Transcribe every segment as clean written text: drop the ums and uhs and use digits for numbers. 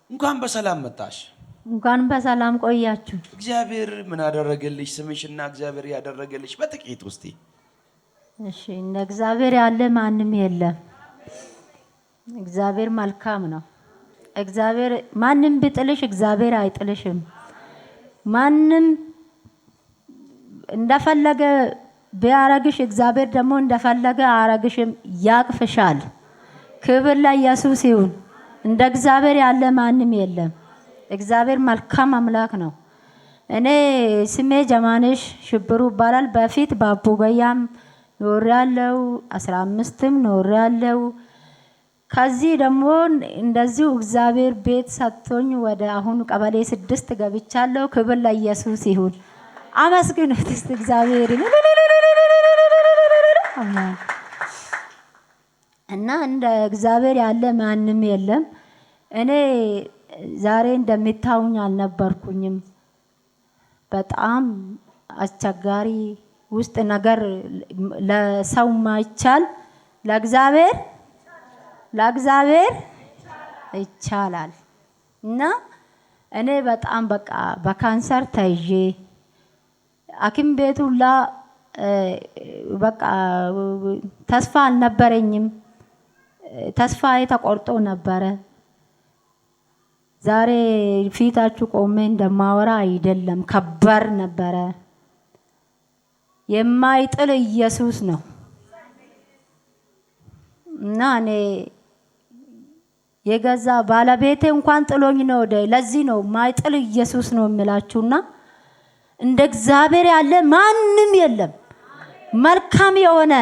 እንኳን በሰላም መጣሽ። እንኳን በሰላም ቆያችሁ። እግዚአብሔር ምን አደረገልሽ? ስምሽና እግዚአብሔር ያደረገልሽ በጥቂት ውስጥ። እሺ፣ እንደ እግዚአብሔር ያለ ማንም የለም። እግዚአብሔር መልካም ነው። እግዚአብሔር ማንም ቢጥልሽ እግዚአብሔር አይጥልሽም። ማንም እንደፈለገ ቢያረግሽ እግዚአብሔር ደግሞ እንደፈለገ አረግሽም ያቅፍሻል። ክብር ለኢየሱስ ይሁን። እንደ እግዚአብሔር ያለ ማንም የለም። እግዚአብሔር መልካም አምላክ ነው። እኔ ስሜ ጀማነሽ ሽብሩ ይባላል። በፊት በአቡገያም ኖሬያለሁ፣ 15ም ኖሬያለሁ። ከዚህ ደግሞ እንደዚሁ እግዚአብሔር ቤት ሰጥቶኝ ወደ አሁን ቀበሌ 6 ገብቻለሁ። ክብር ለኢየሱስ ይሁን። አመስግኑት እስቲ እግዚአብሔርን። እና እንደ እግዚአብሔር ያለ ማንም የለም። እኔ ዛሬ እንደምታዩኝ አልነበርኩኝም። በጣም አስቸጋሪ ውስጥ ነገር ለሰው ማይቻል ለእግዚአብሔር ይቻላል። እና እኔ በጣም በቃ በካንሰር ተይዤ ሐኪም ቤት ሁላ በቃ ተስፋ አልነበረኝም። ተስፋዬ ተቆርጦ ነበረ። ዛሬ ፊታችሁ ቆሜ እንደማወራ አይደለም፣ ከባድ ነበረ። የማይጥል ኢየሱስ ነው። እና እኔ የገዛ ባለቤቴ እንኳን ጥሎኝ ነው። ለዚህ ነው ማይጥል ኢየሱስ ነው የሚላችሁና እንደ እግዚአብሔር ያለ ማንም የለም። መልካም የሆነ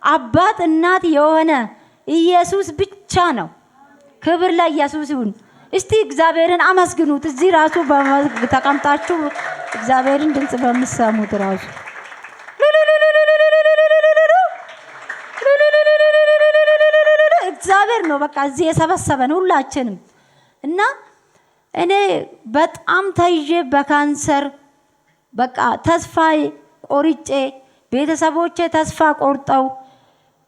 አባት እናት የሆነ ኢየሱስ ብቻ ነው። ክብር ለኢየሱስ ይሁን። እስቲ እግዚአብሔርን አመስግኑት። እዚህ ራሱ ተቀምጣችሁ እግዚአብሔርን ድምጽ በምትሰሙት ራሱ እግዚአብሔር ነው በቃ እዚህ የሰበሰበን ሁላችንም። እና እኔ በጣም ተይዤ በካንሰር በቃ ተስፋ ቆርጬ ቤተሰቦቼ ተስፋ ቆርጠው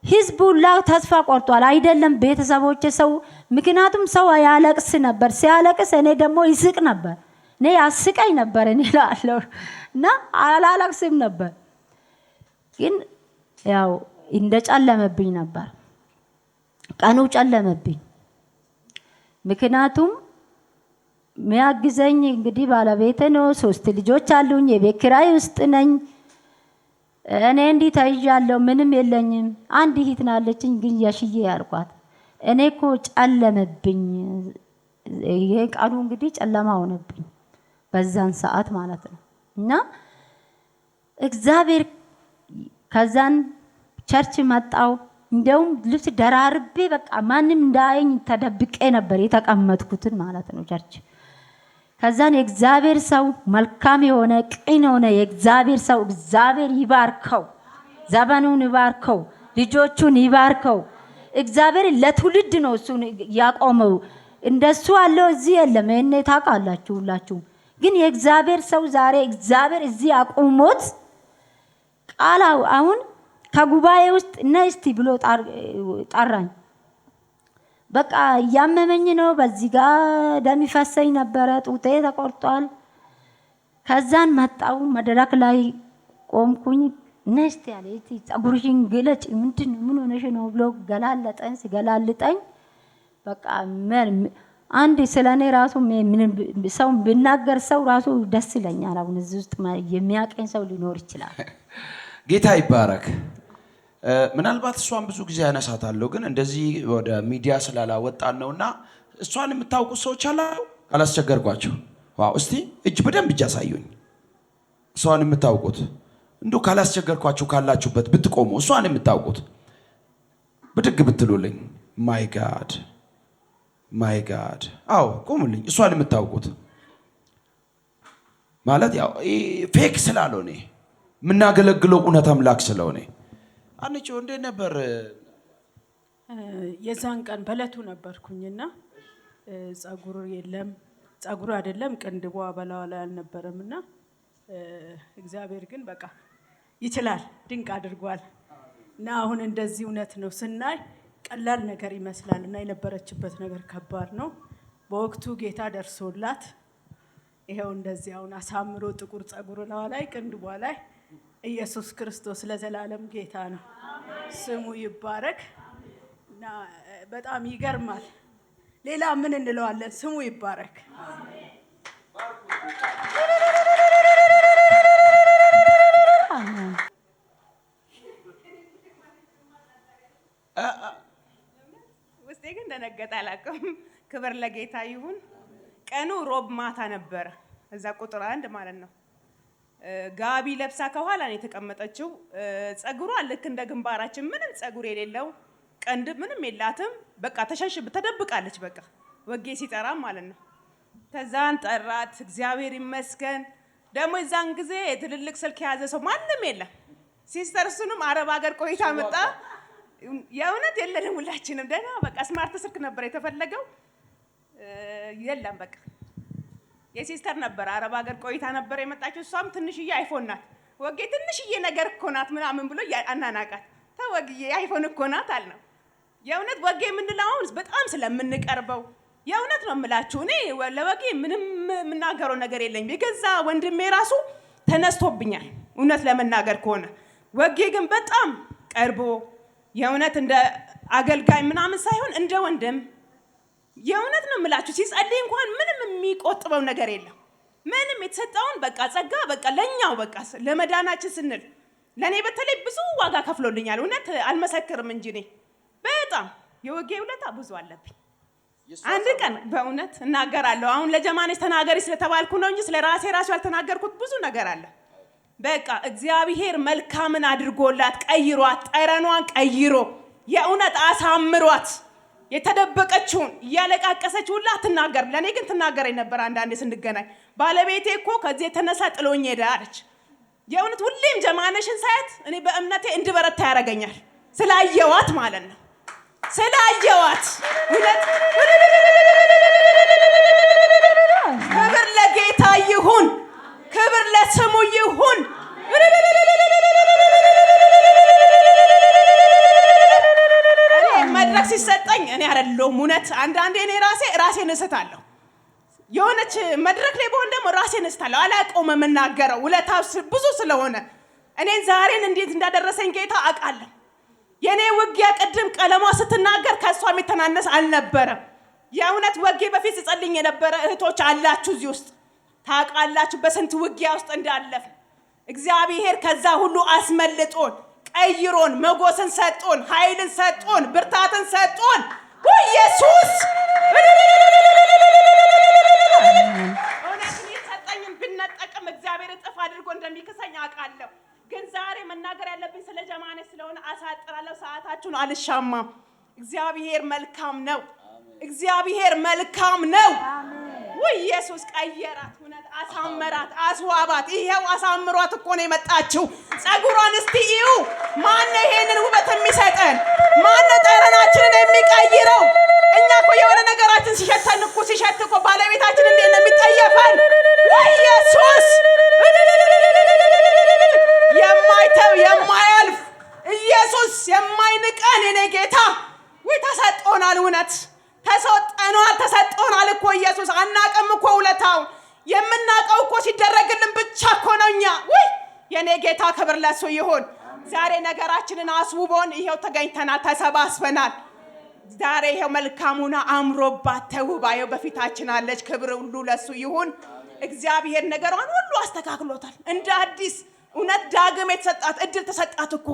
ህዝቡ ሁላ ተስፋ ቆርጧል። አይደለም ቤተሰቦቼ ሰው፣ ምክንያቱም ሰው ያለቅስ ነበር። ሲያለቅስ እኔ ደግሞ ይስቅ ነበር። እኔ ያስቀኝ ነበር እኔ እላለሁ እና አላለቅስም ነበር። ግን ያው እንደጨለመብኝ ነበር። ቀኑ ጨለመብኝ። ምክንያቱም ሚያግዘኝ እንግዲህ ባለቤቴ ነው። 3 ልጆች አሉኝ። የቤት ኪራይ ውስጥ ነኝ። እኔ እንዲህ ተይዣለሁ፣ ምንም የለኝም። አንድ እህት ናለችኝ፣ ግን ያሽዬ ያልኳት እኔ እኮ ጨለመብኝ። ይሄ ቀኑ እንግዲህ ጨለማ ሆነብኝ በዛን ሰዓት ማለት ነው። እና እግዚአብሔር ከዛን ቸርች መጣው። እንደውም ልብስ ደራርቤ በቃ ማንም እንዳያየኝ ተደብቄ ነበር የተቀመጥኩትን ማለት ነው ቸርች። ከዛን የእግዚአብሔር ሰው መልካም የሆነ ቅን የሆነ የእግዚአብሔር ሰው እግዚአብሔር ይባርከው፣ ዘመኑን ይባርከው፣ ልጆቹን ይባርከው። እግዚአብሔር ለትውልድ ነው እሱን ያቆመው። እንደሱ አለው እዚህ የለም። እኔ ታውቃላችሁ ሁላችሁ። ግን የእግዚአብሔር ሰው ዛሬ እግዚአብሔር እዚህ አቆሞት ቃላው አሁን ከጉባኤ ውስጥ ነስቲ ብሎ ጠራኝ። በቃ ያመመኝ ነው። በዚህ ጋር ደም ይፈሰኝ ነበረ። ጡቴ ተቆርጧል። ከዛን መጣው መድረክ ላይ ቆምኩኝ። ነስቲ ያለ እቲ ጸጉርሽን ግለጭ፣ ምንድነው ምን ሆነሽ ነው ብሎ ገላለጠኝ። ሲገላልጠኝ በቃ አንድ ስለኔ ራሱ ምን ሰው ብናገር ሰው ራሱ ደስ ይለኛል። አሁን እዚህ ውስጥ የሚያቀኝ ሰው ሊኖር ይችላል። ጌታ ይባረክ። ምናልባት እሷን ብዙ ጊዜ ያነሳታለሁ፣ ግን እንደዚህ ወደ ሚዲያ ስላላወጣን ነውና እሷን የምታውቁ ሰዎች አላስቸገርኳቸው። ዋው! እስቲ እጅ በደንብ እጅ አሳዩኝ። እሷን የምታውቁት እንደው ካላስቸገርኳችሁ ካላችሁበት ብትቆሙ እሷን የምታውቁት ብድግ ብትሉልኝ። ማይ ጋድ አዎ ቆሙልኝ። እሷን የምታውቁት ማለት ያው ፌክ ስላልሆነ የምናገለግለው እውነት አምላክ ስለሆነ አንቺ እንዴት ነበር? የዛን ቀን በለቱ ነበርኩኝና ጸጉር የለም፣ ጸጉር አይደለም ቅንድቧ በላዋ ላይ አልነበረምና እግዚአብሔር ግን በቃ ይችላል፣ ድንቅ አድርጓል። እና አሁን እንደዚህ እውነት ነው ስናይ ቀላል ነገር ይመስላልና የነበረችበት ነገር ከባድ ነው። በወቅቱ ጌታ ደርሶላት ይሄው እንደዚህ አሁን አሳምሮ ጥቁር ጸጉር ላይ ቅንድቧ ላይ ኢየሱስ ክርስቶስ ለዘላለም ጌታ ነው። ስሙ ይባረክ። እና በጣም ይገርማል። ሌላ ምን እንለዋለን? ስሙ ይባረክ። ውስጤ ግን ደነገጠ። አላውቅም። ክብር ለጌታ ይሁን። ቀኑ ሮብ ማታ ነበረ። እዛ ቁጥር 1 ማለት ነው። ጋቢ ለብሳ ከኋላ ነው የተቀመጠችው። ጸጉሯ ልክ እንደ ግንባራችን ምንም ጸጉር የሌለው ቀንድ ምንም የላትም። በቃ ተደብቃለች። በቃ ወጌ ሲጠራም ማለት ነው። ተዛን ጠራት። እግዚአብሔር ይመስገን። ደግሞ የዛን ጊዜ ትልልቅ ስልክ የያዘ ሰው ማንም የለም። ሲስተር እሱንም አረብ ሀገር ቆይታ መጣ። የእውነት የለንም ሁላችንም ደህና በቃ ስማርት ስልክ ነበር የተፈለገው። የለም በቃ የሲስተር ነበር አረብ ሀገር ቆይታ ነበር የመጣችው። እሷም ትንሽዬ አይፎን ናት። ወጌ ትንሽዬ ነገር እኮ ናት ምናምን ብሎ አናናቃት። ተወግዬ አይፎን እኮ ናት አልነው። የእውነት ወጌ የምንለው በጣም ስለምንቀርበው የእውነት ነው የምላችሁ። እኔ ለወጌ ምንም የምናገረው ነገር የለኝም። የገዛ ወንድሜ ራሱ ተነስቶብኛል እውነት ለመናገር ከሆነ። ወጌ ግን በጣም ቀርቦ የእውነት እንደ አገልጋይ ምናምን ሳይሆን እንደ ወንድም የእውነት ነው የምላችሁ። ሲጸልይ እንኳን ምንም የሚቆጥበው ነገር የለም። ምንም የተሰጠውን በቃ ጸጋ በቃ ለኛው በቃ ለመዳናችን ስንል ለኔ በተለይ ብዙ ዋጋ ከፍሎልኛል። እውነት አልመሰክርም እንጂ እኔ በጣም የወጌ ውለታ ብዙ አለብኝ። አንድ ቀን በእውነት እናገራለሁ። አሁን ለጀማኔስ ተናገሪ ስለተባልኩ ነው እንጂ ስለራሴ ራሱ ያልተናገርኩት ብዙ ነገር አለ። በቃ እግዚአብሔር መልካምን አድርጎላት ቀይሯት፣ ጠረኗን ቀይሮ የእውነት አሳምሯት የተደበቀችውን እያለቃቀሰች ሁላ ትናገር። ለኔ ግን ትናገረኝ ነበር። አንዳንዴ ስንገናኝ ባለቤቴ እኮ ከዚህ የተነሳ ጥሎኝ ሄደ አለች። የእውነት ሁሌም ጀማነሽን ሳያት እኔ በእምነቴ እንድበረታ ያደርገኛል። ስላየዋት ማለት ነው። ስላየዋት እውነት ክብር ለጌታ ይሁን፣ ክብር ለስሙ ይሁን። መድረክ ሲሰጠኝ እኔ አይደለሁም እውነት አንዳንዴ እኔ ራሴን እስታለሁ። የሆነች መድረክ ላይ በሆን ደግሞ ራሴን እስታለሁ። አላቆም የምናገረው ውለታው ብዙ ስለሆነ እኔን ዛሬን እንዴት እንዳደረሰኝ ጌታ አውቃለሁ። የኔ ውጊያ ቅድም ቀለሟ ስትናገር ከሷ የሚተናነስ አልነበረም። የእውነት ወጌ በፊት ሲጸልኝ የነበረ እህቶች አላችሁ እዚህ ውስጥ ታውቃላችሁ በስንት ውጊያ ውስጥ እንዳለፍ። እግዚአብሔር ከዛ ሁሉ አስመልጦን ቀይሮን መጎስን ሰጥቶን ኃይልን ሰጥቶን ብርታትን ሰጥቶን ኢየሱስ እውነትን የሰጠኝን ብነጠቅም እግዚአብሔር እጥፍ አድርጎ እንደሚከሰኝ አውቃለሁ። ግን ዛሬ መናገር ያለብኝ ስለ ጀማኔ ስለሆነ አሳጥራለሁ። ሰዓታችሁን አልሻማም። እግዚአብሔር መልካም ነው። እግዚአብሔር መልካም ነው። ኢየሱስ ቀየራት፣ እውነት አሳመራት፣ አስዋባት። ይሄው አሳምሯት እኮ ነው የመጣችው። ጸጉሯን እስቲ እዩ። ማን ነው ይሄንን ውበት የሚሰጠን? ማን ነው ጠረናችንን የሚቀይረው? እኛ እኮ የሆነ ነገራችን ሲሸት እኮ ባለቤታችን እንዴት ነው የሚጠየፈን? ኢየሱስ የማይተው የማያልፍ ኢየሱስ የማይንቀን የኔ ጌታ ወይ ተሰጥቶናል። እውነት ተሰጥቶናል እኮ ኢየሱስ። አናቀም እኮ ውለታው። የምናቀው እኮ ሲደረግልን ብቻ እኮ ነው። እኛ ወይ የኔ ጌታ ክብር ለሱ ይሁን። ዛሬ ነገራችንን አስውቦን ይሄው ተገኝተናል፣ ተሰባስበናል። ዛሬ ይሄው መልካሙና አምሮባት ተውባ ይሄው በፊታችን አለች። ክብር ሁሉ ለሱ ይሁን። እግዚአብሔር ነገሯን ሁሉ አስተካክሎታል እንደ አዲስ። እውነት ዳግም የተሰጣት እድል ተሰጣት እኮ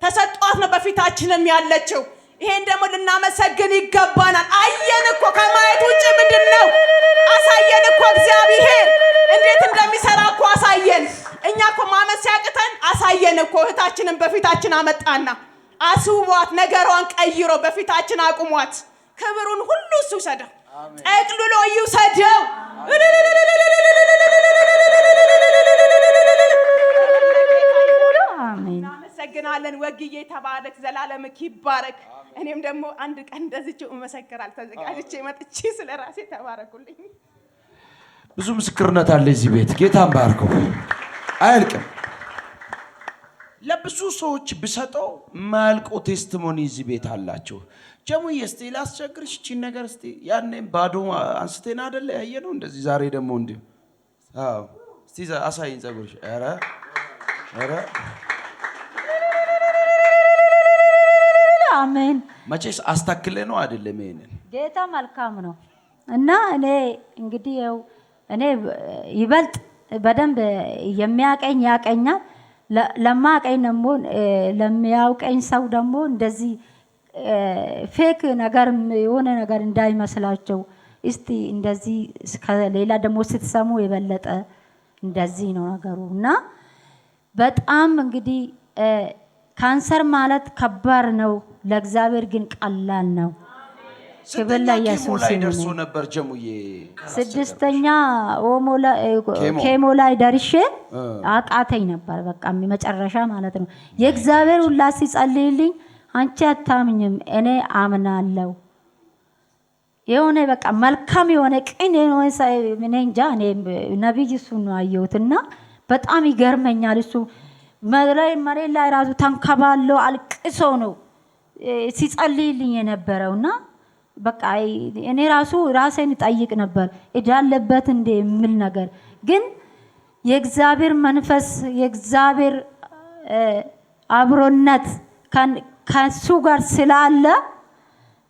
ተሰጧት ነው በፊታችንም ያለችው። ይሄን ደግሞ ልናመሰግን ይገባናል። አየን እኮ ከማየት ውጭ ምንድነው? አሳየን እኮ እግዚአብሔር እንዴት እንደሚሰራ እኮ አሳየን። እኛ እኮ ማመን ሲያቅተን አሳየን እኮ። እህታችንን በፊታችን አመጣና አስውቧት፣ ነገሯን ቀይሮ በፊታችን አቁሟት። ክብሩን ሁሉ እሱ ይውሰደው፣ ጠቅልሎ ይውሰደው። እናመሰግናለን። ወግዬ ተባረክ፣ ዘላለምክ ይባረክ። እኔም ደግሞ አንድ ቀን እንደዚህው እመሰክራለሁ ተዘጋጅቼ መጥቼ ስለራሴ ተባረኩልኝ። ብዙ ምስክርነት አለ እዚህ ቤት። ጌታን ባርከው አያልቅም። ለብዙ ሰዎች ብሰጠው ማልቆ ቴስቲሞኒ እዚህ ቤት አላችሁ። ጀሙዬ እስቲ ላስቸግርሽ እቺን ነገር እስቲ ያኔም ባዶ አንስቴና አይደለ ያየነው እንደዚህ ዛሬ ደግሞ እንዲሁ አዎ እስቲ አሳይኝ ጸጉርሽ ኧረ አሜን መቼስ አስተክለ ነው አይደለም ይሄንን ጌታ መልካም ነው እና እኔ እንግዲህ እኔ ይበልጥ በደንብ የሚያቀኝ ያቀኛል ለማቀኝ ደግሞ ለሚያውቀኝ ሰው ደግሞ እንደዚህ ፌክ ነገር የሆነ ነገር እንዳይመስላቸው እስቲ እንደዚህ ከሌላ ደግሞ ስትሰሙ የበለጠ እንደዚህ ነው ነገሩ እና በጣም እንግዲህ ካንሰር ማለት ከባድ ነው ለእግዚአብሔር ግን ቀላል ነው ክብር ለኢየሱስ ላይ ደርሶ ነበር ጀሙዬ 6ኛ ኬሞ ላይ ደርሼ አቃተኝ ነበር በቃ መጨረሻ ማለት ነው የእግዚአብሔር ሁላ ሲጸልይልኝ አንቺ አታምኝም እኔ አምናለሁ የሆነ በቃ መልካም የሆነ ቅን የሆነ ምን እንጃ እኔ ነብይ እሱ ነው አየሁትና በጣም ይገርመኛል እሱ መሬት ላይ ራሱ ተንከባሎ አልቅሶ ነው ሲጸልይልኝ የነበረውና በቃ እኔ ራሴን ጠይቅ ነበር እዳለበት እንደ የሚል ነገር ግን የእግዚአብሔር መንፈስ የእግዚአብሔር አብሮነት ከሱ ጋር ስላለ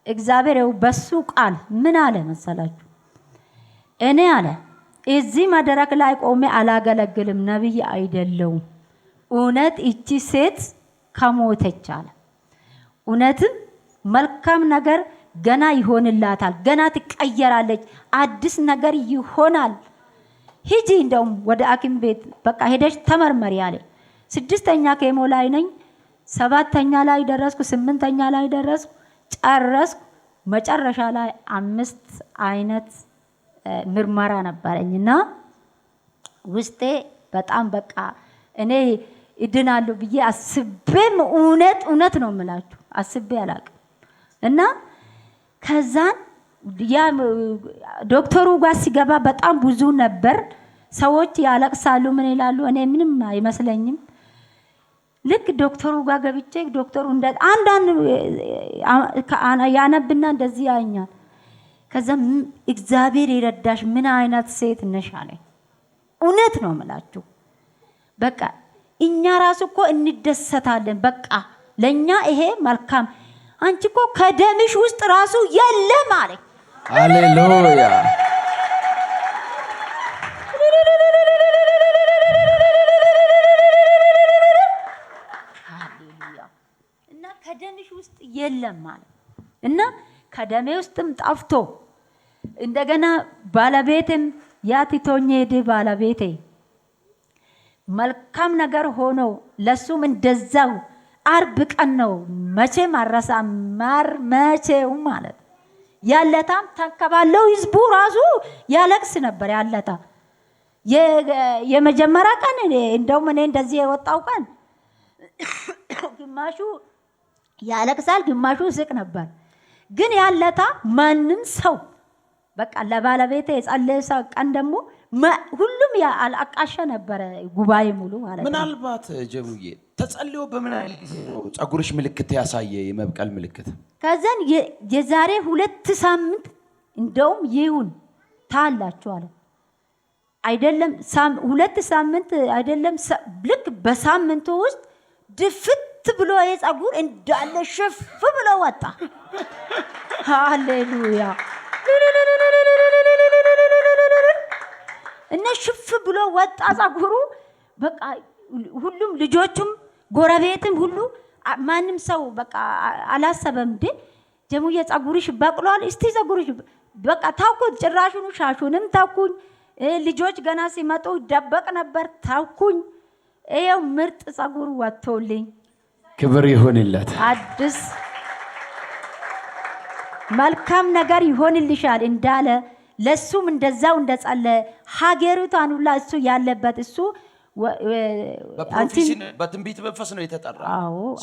እግዚአብሔር በሱ ቃል ምን አለ መሰላችሁ እኔ አለ እዚህ መድረክ ላይ ቆሜ አላገለግልም ነብይ አይደለሁም እውነት እቺ ሴት ከሞተች አለ እውነትም መልካም ነገር ገና ይሆንላታል ገና ትቀየራለች አዲስ ነገር ይሆናል ሂጂ እንደውም ወደ ሐኪም ቤት በቃ ሄደሽ ተመርመሪ አለ 6ኛ ኬሞ ላይ ነኝ 7ኛ ላይ ደረስኩ 8ኛ ላይ ደረስኩ ጨረስኩ መጨረሻ ላይ 5 አይነት ምርመራ ነበረኝና ውስጤ በጣም በቃ እኔ እድናለሁ ብዬ አስቤም እውነት ነው የምላችሁ አስቤ አላቅም እና ከዛን ያ ዶክተሩ ጋር ሲገባ በጣም ብዙ ነበር ሰዎች ያለቅሳሉ ምን ይላሉ እኔ ምንም አይመስለኝም ልክ ዶክተሩ ጋር ገብቼ ዶክተሩ እንደ አንዳንድ ያነብና እንደዚህ ያኛል ከዛ እግዚአብሔር ይረዳሽ ምን አይነት ሴት ነሽ አለኝ እውነት ነው የምላችሁ በቃ እኛ ራሱ እኮ እንደሰታለን በቃ ለኛ ይሄ መልካም አንቺ እኮ ከደምሽ ውስጥ ራሱ የለም አለኝ ሃሌሉያ እና ከደምሽ ውስጥ የለም ማለት እና ከደሜ ውስጥም ጠፍቶ እንደገና ባለቤቴም ያቲቶኝ ሄደ ባለቤቴ መልካም ነገር ሆኖ ለሱም እንደዛው አርብ ቀን ነው መቼም አረሳም መቼው ማለት ያለታም ተከባለው ህዝቡ ራሱ ያለቅስ ነበር ያለታ የመጀመሪያ ቀን እንደውም እኔ እንደዚህ የወጣው ቀን ግማሹ ያለቅሳል ግማሹ ስቅ ነበር ግን ያለታ ማንም ሰው በቃ ለባለቤቴ የጸለየ ቀን ደግሞ ሁሉም አልአቃሸ ነበር ጉባኤ ሙሉ ማለት ነው ምናልባት ጀሙዬ ተጸልዮ በምን አይነት ጊዜ ነው ጸጉርሽ ምልክት ያሳየ የመብቀል ምልክት ከዛን የዛሬ 2 ሳምንት እንደውም ይሁን ታላችሁ አለ አይደለም 2 ሳምንት አይደለም ልክ በሳምንቱ ውስጥ ድፍት ብሎ የጸጉር እንዳለ ሽፍ ብሎ ወጣ ሃሌሉያ እና ሽፍ ብሎ ወጣ ጸጉሩ በቃ ሁሉም ልጆቹም ጎረቤትም ሁሉ ማንም ሰው በቃ አላሰበም እንዴ ጀሙዬ ጸጉርሽ በቅሏል እስቲ ጸጉርሽ በቃ ታውኩት ጭራሹኑ ሻሹንም ታውኩኝ ልጆች ገና ሲመጡ ደበቅ ነበር ታውኩኝ ይሄው ምርጥ ጸጉር ወጥቶልኝ ክብር ይሁንለት አዲስ መልካም ነገር ይሆንልሻል እንዳለ ለሱም እንደዛው እንደጸለ ሀገሪቷን ሁላ እሱ ያለበት እሱ በፕሮፌሽን በትንቢት መንፈስ ነው የተጠራ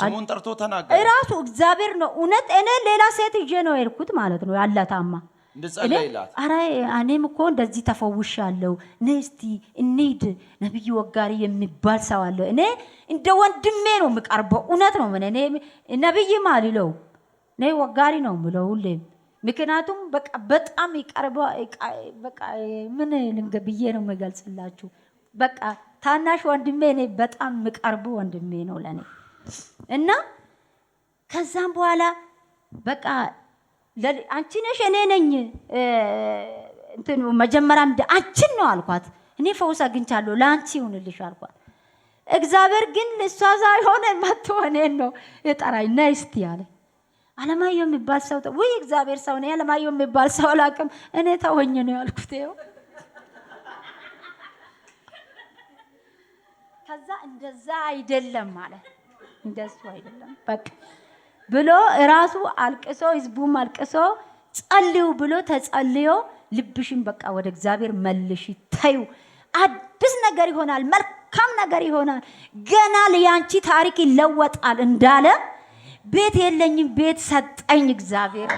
ስሙን ጠርቶ ተናገረ ራሱ እግዚአብሔር ነው እውነት እኔ ሌላ ሴት ይዤ ነው የሄድኩት ማለት ነው ያለታማ እንደጸለይላት አረ እኔም እኮ እንደዚህ ተፈውሻለሁ ነስቲ እንሂድ ነብይ ወጋሪ የሚባል ሰው አለ እኔ እንደ ወንድሜ ነው የምቀርበው እውነት ነው እኔ ነብይ ማልለው እኔ ወጋሪ ነው የምለው ሁሌም። ምክንያቱም በቃ በጣም ይቀርባ በቃ ምን ልንገብዬ ነው የምገልጽላችሁ። በቃ ታናሽ ወንድሜ እኔ በጣም ምቀርቡ ወንድሜ ነው ለኔ እና ከዛም በኋላ በቃ አንቺ ነሽ እኔ ነኝ እንትን መጀመሪያም አንቺን ነው አልኳት። እኔ ፈውስ አግኝቻለሁ ለአንቺ ይሁንልሽ አልኳት። እግዚአብሔር ግን እሷ ሳይሆን መጥቶ እኔን ነው የጠራኝ። ነይ እስቲ አለ። አለማየሁ የሚባል ሰው ወይ እግዚአብሔር ሰው ነው። አለማየሁ የሚባል ሰው አላውቅም። እኔ ተወኝ ነው ያልኩት። ከዛ እንደዛ አይደለም ማለት እንደሱ አይደለም በቃ ብሎ ራሱ አልቅሶ ህዝቡም አልቅሶ ጸልዩ ብሎ ተጸልዮ ልብሽን በቃ ወደ እግዚአብሔር መልሽ ታዩ አዲስ ነገር ይሆናል፣ መልካም ነገር ይሆናል፣ ገና ለያንቺ ታሪክ ይለወጣል እንዳለ ቤት የለኝም ቤት ሰጠኝ እግዚአብሔር።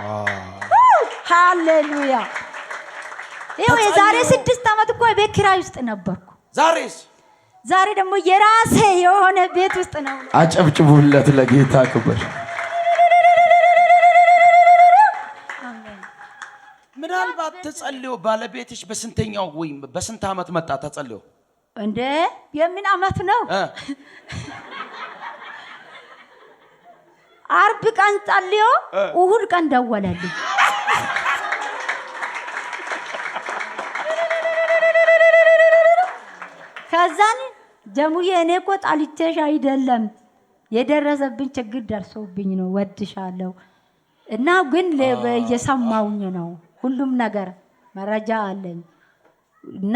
ሃሌሉያ። ይኸው የዛሬ 6 ዓመት እኮ ቤት ኪራይ ውስጥ ነበርኩ። ዛሬ ደግሞ የራሴ የሆነ ቤት ውስጥ ነው። አጨብጭቡለት ለጌታ ክብር። ምናልባት ተጸልዮ ባለቤትሽ በስንተኛው ወይም በስንት ዓመት መጣ ተጸልዮ? እንደ የምን ዓመት ነው? አርብ ቀን ጸልዮ እሁድ ቀን ደወለልኝ። ከዛን ጀሙዬ እኔ እኮ ጣልቼሽ አይደለም የደረሰብኝ ችግር ደርሶብኝ ነው ወድሻለሁ እና ግን እየሰማውኝ ነው ሁሉም ነገር መረጃ አለኝ እና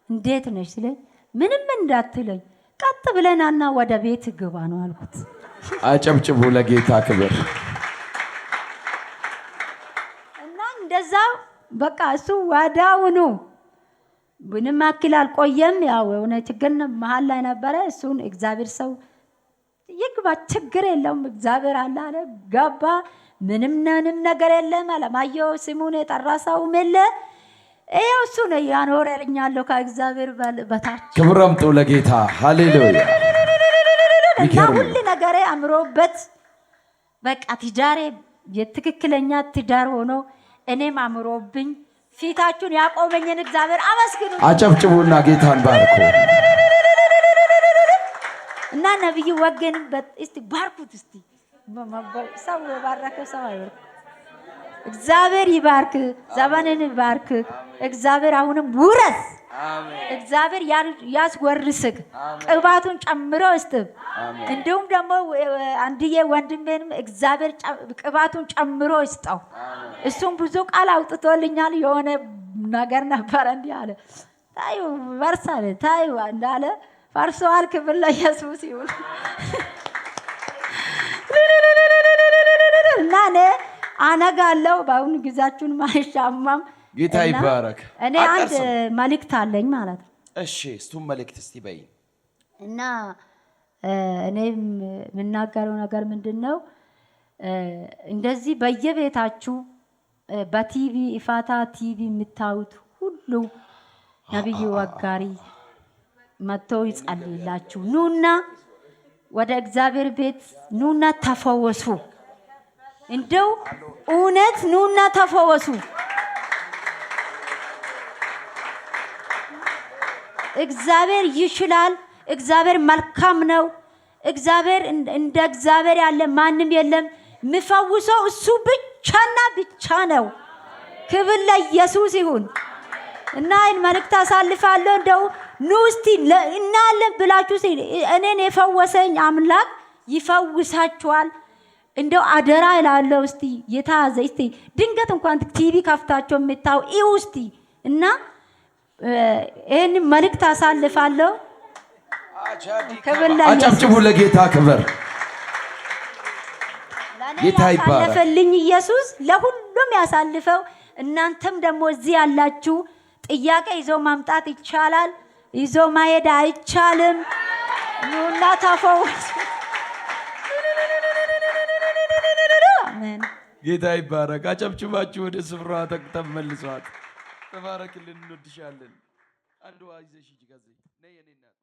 እንዴት ነሽ ስለኝ ምንም እንዳትለኝ ቀጥ ብለናና ወደ ቤት ግባ ነው አልኩት። አጨብጭቡ ለጌታ ክብር። እና እንደዛ በቃ እሱ ወዳውኑ ምንም አክል አልቆየም። ያው የሆነ ችግር መሀል ላይ ነበረ። እሱን እግዚአብሔር ሰው ይግባ ችግር የለውም እግዚአብሔር አለ አለ ገባ። ምንም ነገር የለም። አለማየሁ ስሙን የጠራ ሰውም የለ። ይኸው እሱ ነው ያኖረኛለሁ ከእግዚአብሔር በታች። ክብር አምጡ ለጌታ ሃሌሉያ። እና ሁሉ ነገሬ አምሮበት በቃ ትዳሬ የትክክለኛ ትዳር ሆኖ እኔም አምሮብኝ ፊታችሁን ያቆመኝን እግዚአብሔር አመስግኑ። አጨብጭቡና ጌታን ባርኩ። እና ነብዩ ወገን እስቲ ባርኩት እስቲ ሰው ባረከ ሰው አይወርቅ። እግዚአብሔር ይባርክ፣ ዘመንን ይባርክ። እግዚአብሔር አሁንም ውረስ። እግዚአብሔር ያስወርስክ ቅባቱን ጨምሮ እስጥብ። እንዲሁም ደግሞ አንድዬ ወንድሜንም እግዚአብሔር ቅባቱን ጨምሮ ይስጠው። እሱም ብዙ ቃል አውጥቶልኛል። የሆነ ነገር ነበር እንዲህ አለ ታዩ ፈርሳለ ታዩ እንዳለ ፈርሷል። ክብር ለኢየሱስ ይሁን። እና እኔ አነጋለሁ በአሁኑ ጊዜያችሁን ማይሻማም ጌታ ይባረክ። እኔ አንድ መልእክት አለኝ ማለት ነው። እሺ እሱም መልእክት እስቲ በይ። እና እኔ የምናገረው ነገር ምንድነው? እንደዚህ በየቤታችሁ በቲቪ ኢፋታ ቲቪ የምታዩት ሁሉ ነብዩ ወጋሪ መጥቶ ይጸልይላችሁ። ኑና ወደ እግዚአብሔር ቤት ኑና ተፈወሱ። እንደው እውነት ኑና ተፈወሱ። እግዚአብሔር ይችላል። እግዚአብሔር መልካም ነው። እግዚአብሔር እንደ እግዚአብሔር ያለ ማንም የለም። የሚፈውሰው እሱ ብቻና ብቻ ነው። ክብር ለኢየሱስ ይሁን። እና ይህን መልእክት አሳልፋለሁ። እንደው ኑ እስቲ እናለን ብላችሁ እኔን የፈወሰኝ አምላክ ይፈውሳችኋል። እንደው አደራ እላለሁ። እስቲ የታዘ እስቲ ድንገት እንኳን ቲቪ ከፍታችሁ የምታው እዩ እስቲ እና ይህን መልእክት አሳልፋለሁ። አጨብጭቡ ለጌታ ክብር። ጌታ ይባረክ። ያሳለፈልኝ ኢየሱስ ለሁሉም ያሳልፈው። እናንተም ደግሞ እዚህ ያላችሁ ጥያቄ ይዞ ማምጣት ይቻላል፣ ይዞ ማሄድ አይቻልም። ኑና ተፈወሱ። አሜን። ጌታ ይባረክ። አጨብጭባችሁ ወደ ስፍራ ተመልሷት። ተባረክልን። እንወድሻለን። አንዱ አይዘሽ ይጋዘኝ ነይ የኔ እናት